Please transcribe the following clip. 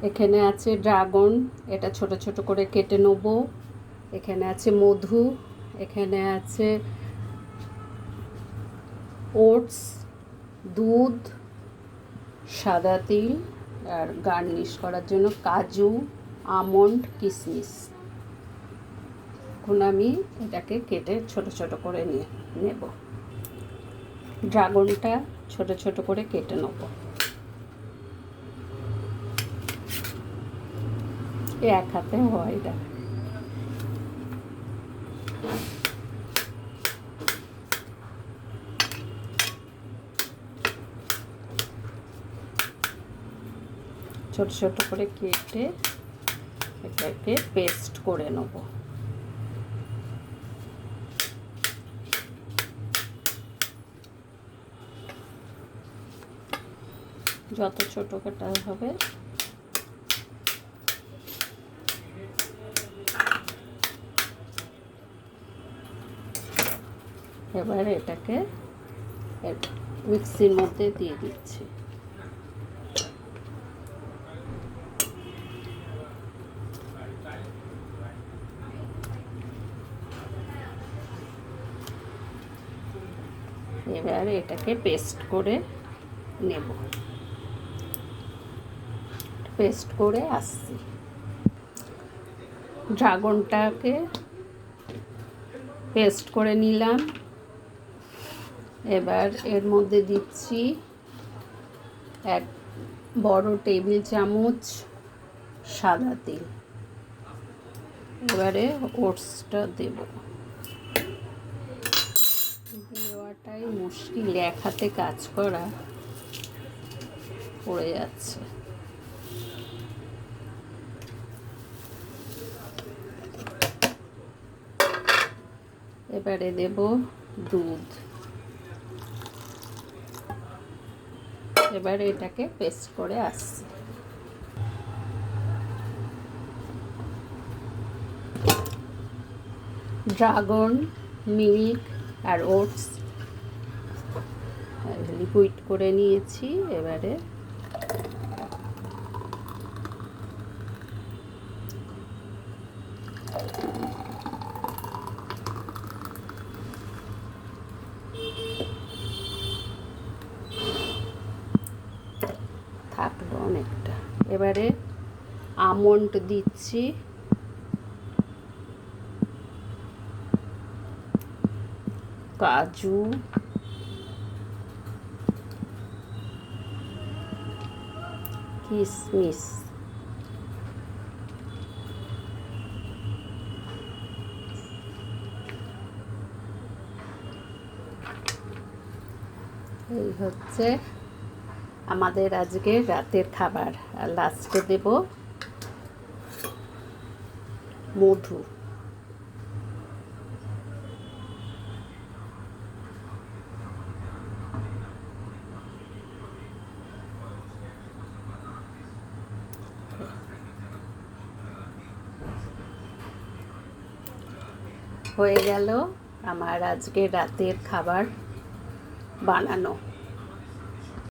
এখানে আছে ড্রাগন, এটা ছোট ছোট করে কেটে নেব। এখানে আছে মধু, এখানে আছে ওটস, দুধ, সাদা তিল, আর গার্নিশ করার জন্য কাজু, আমন্ড, কিশমিশ। এখন আমি এটাকে কেটে ছোট ছোট করে নেব। ড্রাগনটা ছোট ছোট করে কেটে নেব। এক হাতে হয় এটা। ছোট ছোট করে কেটে এটাকে পেস্ট করে নেব। যত ছোট কাটা হবে এবার এটাকে মিক্সির মধ্যে দিয়ে দিচ্ছি। এবার এটাকে পেস্ট করে নেব। পেস্ট করে আসছি। ড্রাগনটাকে পেস্ট করে নিলাম। এবার এর মধ্যে দিচ্ছি 1 বড় টেবিল চামচ সাদা তিল। এবারে ওটসটা দেব। দেওয়াটাই মুশকিল, এক হাতে কাজ করা পড়ে যাচ্ছে। এবারে দেব দুধ। এবারে এটাকে পেস্ট করে আসছি। ড্রাগন, মিল্ক আর ওটস লিকুইড করে নিয়েছি। এবারে থাকলো অনেকটা। এবারে আমন্ড দিচ্ছি, কাজু, কিশমিশ, এই হচ্ছে আমাদের আজকে রাতের খাবার। আর লাস্টে দেব মধু। হয়ে গেল আমার আজকে রাতের খাবার বানানো।